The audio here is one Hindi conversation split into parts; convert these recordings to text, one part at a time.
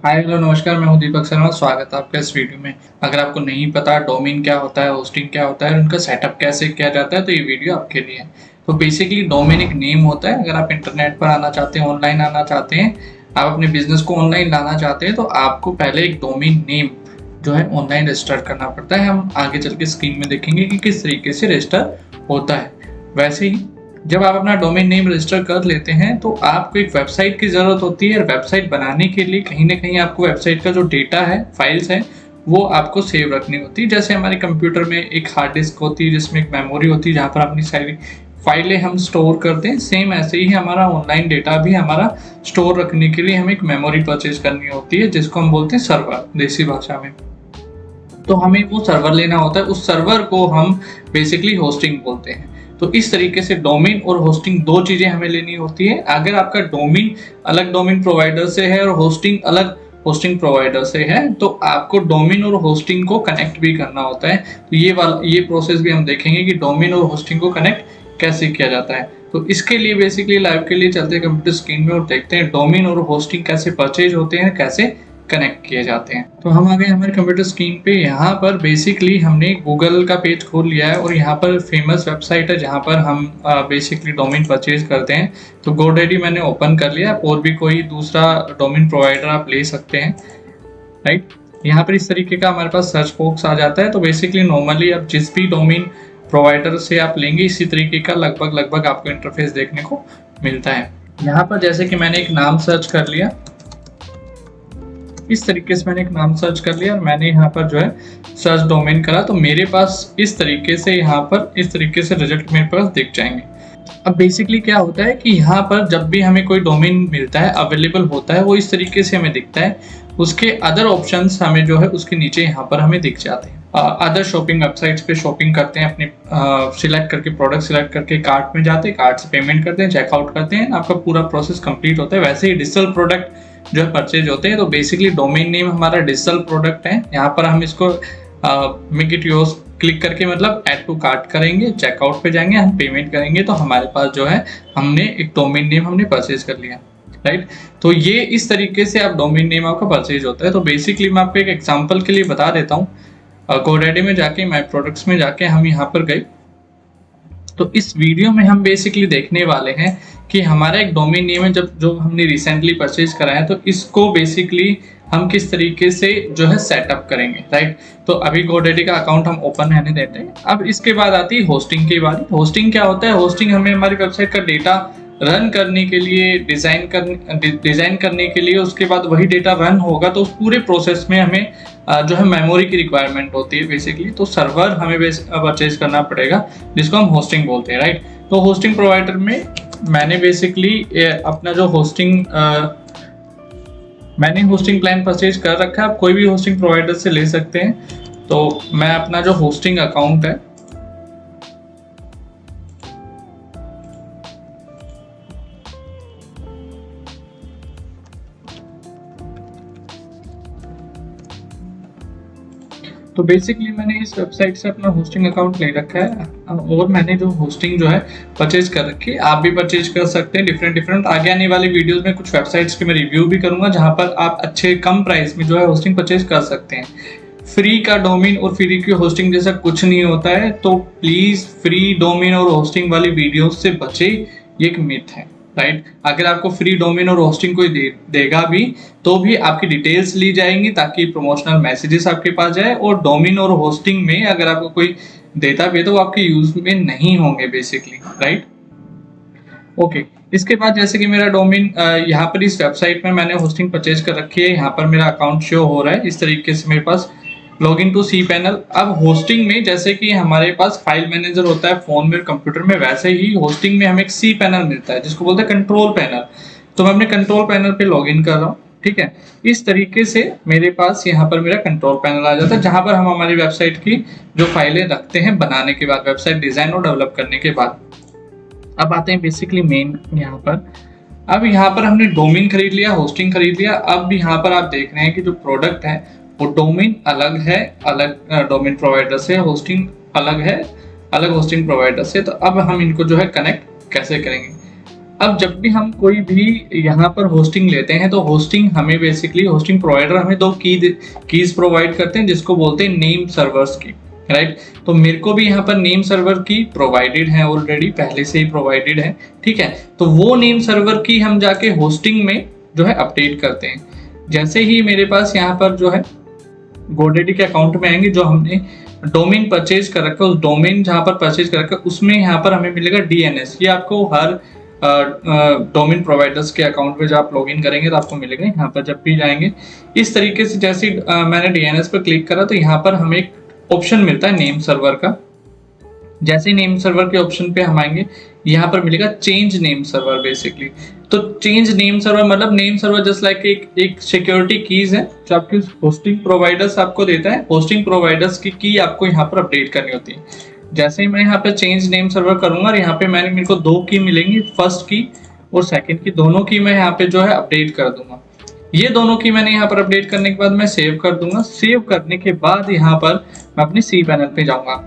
हाय हेलो नमस्कार, मैं हूं दीपक शर्मा। स्वागत है आपका इस वीडियो में। अगर आपको नहीं पता डोमेन क्या होता है, होस्टिंग क्या होता है, उनका सेटअप कैसे किया जाता है, तो ये वीडियो आपके लिए है। तो बेसिकली डोमेन एक नेम होता है। अगर आप इंटरनेट पर आना चाहते हैं, ऑनलाइन आना चाहते हैं, आप अपने बिजनेस को ऑनलाइन लाना चाहते हैं, तो आपको पहले एक डोमेन नेम जो है ऑनलाइन रजिस्टर करना पड़ता है। हम आगे चल के स्क्रीन में देखेंगे कि किस तरीके से रजिस्टर होता है। वैसे ही जब आप अपना डोमेन नेम रजिस्टर कर लेते हैं तो आपको एक वेबसाइट की ज़रूरत होती है। और वेबसाइट बनाने के लिए कहीं ना कहीं आपको वेबसाइट का जो डेटा है, फाइल्स है, वो आपको सेव रखनी होती है। जैसे हमारे कंप्यूटर में एक हार्ड डिस्क होती है जिसमें एक मेमोरी होती है जहाँ पर अपनी सारी फाइलें हम स्टोर करते हैं। सेम ऐसे ही हमारा ऑनलाइन डेटा भी हमारा स्टोर रखने के लिए हमें एक मेमोरी परचेज करनी होती है, जिसको हम बोलते हैं सर्वर देसी भाषा में। तो हमें वो सर्वर लेना होता है, उस सर्वर को हम बेसिकली होस्टिंग बोलते हैं। तो इस तरीके से डोमेन और होस्टिंग दो चीजें हमें लेनी होती है। अगर आपका डोमेन अलग डोमेन प्रोवाइडर से है और होस्टिंग अलग होस्टिंग प्रोवाइडर से है, तो आपको डोमेन और होस्टिंग को कनेक्ट भी करना होता है। तो ये प्रोसेस भी हम देखेंगे कि डोमेन और होस्टिंग को कनेक्ट कैसे किया जाता है। तो इसके लिए बेसिकली लाइव के लिए चलते हैं कंप्यूटर स्क्रीन में और देखते हैं डोमेन और होस्टिंग कैसे परचेज होते हैं, कैसे कनेक्ट किए जाते हैं। तो हम आ गए हमारे कंप्यूटर स्क्रीन पे। यहाँ पर बेसिकली हमने गूगल का पेज खोल लिया है और यहाँ पर फेमस वेबसाइट है जहाँ पर हम बेसिकली डोमेन परचेज करते हैं। तो गोडैडी मैंने ओपन कर लिया। और भी कोई दूसरा डोमेन प्रोवाइडर आप ले सकते हैं, राइट। यहाँ पर इस तरीके का हमारे पास सर्च बॉक्स आ जाता है। तो बेसिकली नॉर्मली आप जिस भी डोमेन प्रोवाइडर से आप लेंगे, इसी तरीके का लगभग आपको इंटरफेस देखने को मिलता है। यहाँ पर जैसे कि मैंने एक नाम सर्च कर लिया, इस तरीके से मैंने एक नाम सर्च कर लिया और मैंने यहाँ पर जो है सर्च डोमेन करा, तो मेरे पास इस तरीके से यहाँ पर इस तरीके से रिजल्ट मेरे पास दिख जाएंगे। अब बेसिकली क्या होता है कि यहाँ पर जब भी हमें कोई डोमेन मिलता है, अवेलेबल होता है, वो इस तरीके से हमें दिखता है। उसके अदर ऑप्शंस हमें जो है उसके नीचे यहाँ पर हमें दिख जाते हैं। अदर शॉपिंग वेबसाइट्स पे शॉपिंग करते हैं, अपने सिलेक्ट करके प्रोडक्ट सिलेक्ट करके कार्ट में जाते हैं, कार्ट से पेमेंट करते हैं, चेकआउट करते हैं, आपका पूरा प्रोसेस कंप्लीट होता है। वैसे ही डिजिटल प्रोडक्ट जो है परचेज होते हैं। तो बेसिकली डोमेन नेम हमारा डिजिटल प्रोडक्ट है। यहाँ पर हम इसको मेक इट योर्स क्लिक करके मतलब ऐड टू कार्ट करेंगे, चेकआउट पे जाएंगे, हम पेमेंट करेंगे, तो हमारे पास जो है हमने एक डोमेन नेम हमने परचेज कर लिया, राइट। तो ये इस तरीके से आप डोमेन नेम आपका परचेज होता है। तो बेसिकली मैं आपको एक एग्जांपल के लिए बता देता हूँ। गोडैडी में जाके माय प्रोडक्ट्स में जाके हम यहाँ पर गए। तो इस वीडियो में हम बेसिकली देखने वाले हैं कि हमारा एक डोमेन नेम है जो हमने रिसेंटली परचेज करा है, तो इसको बेसिकली हम किस तरीके से जो है सेटअप करेंगे, राइट। तो अभी गोडैडी का अकाउंट हम ओपन रहने देते हैं। अब इसके बाद आती है होस्टिंग की बारी। होस्टिंग क्या होता है? होस्टिंग हमें हमारी वेबसाइट का डेटा रन करने के लिए, डिजाइन करने के लिए, उसके बाद वही डेटा रन होगा तो उस पूरे प्रोसेस में हमें जो है मेमोरी की रिक्वायरमेंट होती है बेसिकली। तो सर्वर हमें परचेज करना पड़ेगा, जिसको हम होस्टिंग बोलते हैं, राइट। तो होस्टिंग प्रोवाइडर में मैंने बेसिकली अपना जो मैंने होस्टिंग प्लान परचेज कर रखा है। आप कोई भी होस्टिंग प्रोवाइडर से ले सकते हैं। तो मैं अपना जो होस्टिंग अकाउंट है, तो बेसिकली मैंने इस वेबसाइट से अपना होस्टिंग अकाउंट ले रखा है और मैंने जो होस्टिंग जो है परचेज कर रखी है। आप भी परचेज कर सकते हैं डिफरेंट। आगे आने वाली वीडियोस में कुछ वेबसाइट्स के मैं रिव्यू भी करूंगा जहां पर आप अच्छे कम प्राइस में जो है होस्टिंग परचेज कर सकते हैं। फ्री का डोमेन और फ्री की होस्टिंग जैसा कुछ नहीं होता है। तो प्लीज फ्री डोमेन और होस्टिंग वाली वीडियोस से बचे, ये एक मिथ है, राइट। अगर आपको फ्री डोमेन और होस्टिंग कोई देगा भी तो भी आपकी डिटेल्स ली जाएंगी ताकि प्रमोशनल मैसेजेस आपके पास जाए। और डोमेन और होस्टिंग में अगर आपको कोई देता भी है तो वो आपके यूज में नहीं होंगे बेसिकली, राइट। ओके, इसके बाद जैसे कि मेरा डोमेन यहाँ पर इस वेबसाइट में मैंने होस्टिंग परचेज कर रखी है। यहाँ पर मेरा अकाउंट शो हो रहा है इस तरीके से मेरे पास लॉगिन टू सी पैनल। अब होस्टिंग में जैसे कि हमारे पास फाइल मैनेजर होता है फोन में, कंप्यूटर में, वैसे ही होस्टिंग में हमें एक सी पैनल मिलता है जिसको बोलते हैं कंट्रोल पैनल। तो मैं अपने कंट्रोल पैनल पे लॉगिन कर रहा हूँ, ठीक है। इस तरीके से मेरे पास यहाँ पर मेरा कंट्रोल पैनल आ जाता है जहां पर हम हमारी वेबसाइट की जो फाइलें रखते हैं बनाने के बाद, वेबसाइट डिजाइन और डेवलप करने के बाद। अब आते हैं बेसिकली मेन यहाँ पर। अब यहाँ पर हमने डोमेन खरीद लिया, होस्टिंग खरीद लिया। अब यहाँ पर आप देख रहे हैं कि जो प्रोडक्ट है वो डोमेन अलग है, अलग डोमेन प्रोवाइडर से, होस्टिंग अलग है, अलग होस्टिंग प्रोवाइडर से। तो अब हम इनको जो है कनेक्ट कैसे करेंगे। अब जब भी हम कोई भी यहाँ पर होस्टिंग लेते हैं तो होस्टिंग हमें बेसिकली होस्टिंग प्रोवाइडर हमें दो कीज प्रोवाइड करते हैं जिसको बोलते हैं नेम सर्वर्स की, राइट। तो मेरे को भी यहाँ पर नेम सर्वर की प्रोवाइडेड है, ऑलरेडी पहले से ही प्रोवाइडेड है, ठीक है। तो वो नेम सर्वर की हम जाके होस्टिंग में जो है अपडेट करते हैं। जैसे ही मेरे पास यहाँ पर जो है GoDaddy के अकाउंट में आएंगे, जो हमने डोमेन परचेज कर रखा है, उस डोमेन जहाँ पर परचेज कर रखा है उसमें यहाँ पर हमें मिलेगा DNS। ये आपको हर डोमेन प्रोवाइडर्स के अकाउंट में जब आप लॉगिन करेंगे तो आपको मिलेगा। यहाँ पर जब भी जाएंगे इस तरीके से, जैसे मैंने DNS पर क्लिक करा तो यहाँ पर हमें एक ऑप्शन मिलता है नेम सर्वर का। जैसे नेम सर्वर के ऑप्शन पे हम आएंगे, यहाँ पर मिलेगा चेंज नेम सर्वर बेसिकली। तो चेंज नेम सर्वर मतलब नेम सर्वर जस्ट लाइक एक सिक्योरिटी कीज है जो आपकी होस्टिंग प्रोवाइडर्स आपको देता है। होस्टिंग प्रोवाइडर्स की की आपको यहाँ पर अपडेट करनी होती है। जैसे ही मैं यहाँ पे चेंज नेम सर्वर करूंगा और यहाँ पे मेरे को दो की मिलेंगी, फर्स्ट की और सेकंड की, दोनों की मैं यहाँ पे जो है अपडेट कर दूंगा। ये दोनों की मैंने यहाँ पर अपडेट करने के बाद मैं सेव कर दूंगा। सेव करने के बाद यहाँ पर मैं अपने cPanel पे जाऊंगा।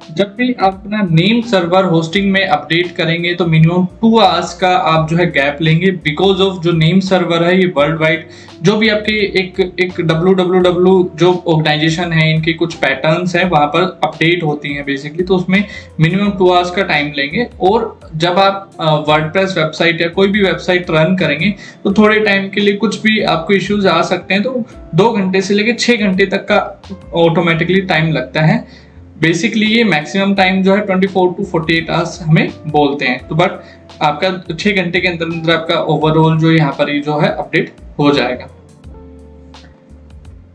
जब भी आप अपना नेम सर्वर होस्टिंग में अपडेट करेंगे तो मिनिमम 2 आवर्स का आप जो है गैप लेंगे, बिकॉज ऑफ जो नेम सर्वर है ये वर्ल्ड वाइड जो भी आपके एक www जो ऑर्गेनाइजेशन है इनके कुछ पैटर्न्स हैं वहां पर अपडेट होती हैं बेसिकली, तो उसमें मिनिमम 2 आवर्स का टाइम लेंगे। और जब आप वर्डप्रेस वेबसाइट या कोई भी वेबसाइट रन करेंगे तो थोड़े टाइम के लिए कुछ भी आपको इश्यूज आ सकते हैं, तो 2 घंटे से लेकर 6 घंटे तक का ऑटोमेटिकली टाइम लगता है। बेसिकली ये मैक्सिमम टाइम जो है 24 to 48 आवर्स हमें बोलते हैं। तो बट आपका 6 घंटे के अंदर अंदर आपका ओवरऑल जो यहाँ पर जो है अपडेट हो जाएगा।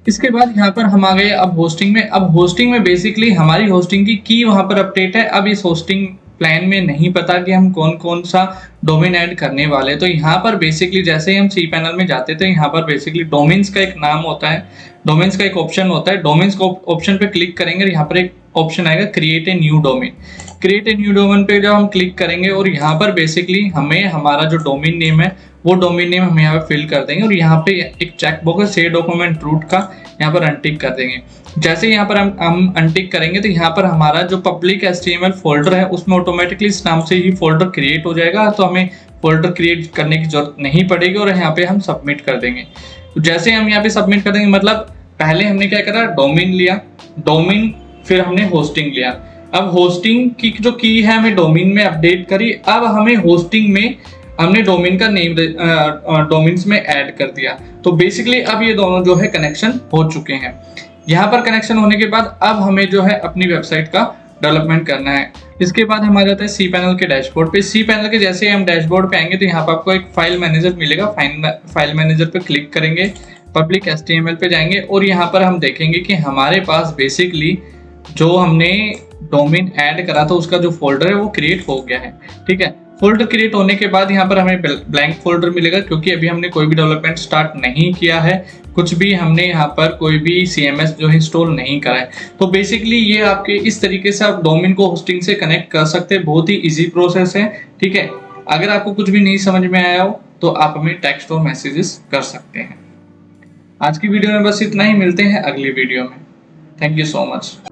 इसके बाद यहाँ पर हम आ गए अब होस्टिंग में। अब होस्टिंग में बेसिकली हमारी होस्टिंग की वहां पर अपडेट है। अब इस होस्टिंग प्लान में नहीं पता कि हम कौन कौन सा डोमेन ऐड करने वाले, तो यहाँ पर बेसिकली जैसे ही हम cPanel में जाते थे यहाँ पर बेसिकली डोमेन्स का एक नाम होता है, डोमेन्स का एक ऑप्शन होता है। डोमेन्स को ऑप्शन पे क्लिक करेंगे और यहाँ पर एक ऑप्शन आएगा create a new domain. Create a new domain पे जब हम क्लिक करेंगे और यहाँ पर बेसिकली हमें हमारा जो डोमेन नेम है वो डोमेन नेम हम यहाँ पे फिल कर देंगे और यहाँ पे एक चेक बॉक्स है सेव डॉक्यूमेंट रूट का, यहाँ पर अनटिक कर देंगे। जैसे यहाँ पर हम अनटिक करेंगे तो यहाँ पर हमारा जो पब्लिक HTML फोल्डर है उसमें ऑटोमेटिकली इस नाम से ही फोल्डर क्रिएट हो जाएगा, तो हमें फोल्डर क्रिएट करने की जरूरत नहीं पड़ेगी और यहाँ पे हम सबमिट कर देंगे। तो जैसे हम यहाँ पे सबमिट कर देंगे, मतलब पहले हमने क्या करा, डोमेन लिया, डोमेन फिर हमने होस्टिंग लिया। अब होस्टिंग की जो की है हमें डोमेन में अपडेट करी, अब हमें होस्टिंग में हमने डोमेन का नेम डोमेन्स में ऐड कर दिया। तो बेसिकली अब ये दोनों जो है कनेक्शन हो चुके हैं। यहाँ पर कनेक्शन होने के बाद अब हमें जो है अपनी वेबसाइट का डेवलपमेंट करना है। इसके बाद हम आ जाते हैं cPanel के डैशबोर्ड पे। cPanel के जैसे हम डैशबोर्ड पे आएंगे तो यहाँ पर आपको एक फाइल मैनेजर मिलेगा। फाइल मैनेजर पे क्लिक करेंगे, पब्लिक HTML पे जाएंगे और यहाँ पर हम देखेंगे कि हमारे पास बेसिकली जो हमने डोमेन ऐड करा था उसका जो फोल्डर है वो क्रिएट हो गया है, ठीक है। फोल्डर क्रिएट होने के बाद यहाँ पर हमें ब्लैंक फोल्डर मिलेगा क्योंकि अभी हमने कोई भी डेवलपमेंट स्टार्ट नहीं किया है, कुछ भी हमने यहाँ पर कोई भी CMS जो है इंस्टॉल नहीं करा है। तो बेसिकली ये आपके इस तरीके से आप डोमेन को होस्टिंग से कनेक्ट कर सकते हैं, बहुत ही इजी प्रोसेस है, ठीक है। अगर आपको कुछ भी नहीं समझ में आया हो तो आप हमें टेक्स्ट और मैसेजेस कर सकते हैं। आज की वीडियो में बस इतना ही, मिलते हैं अगली वीडियो में। Thank you so much.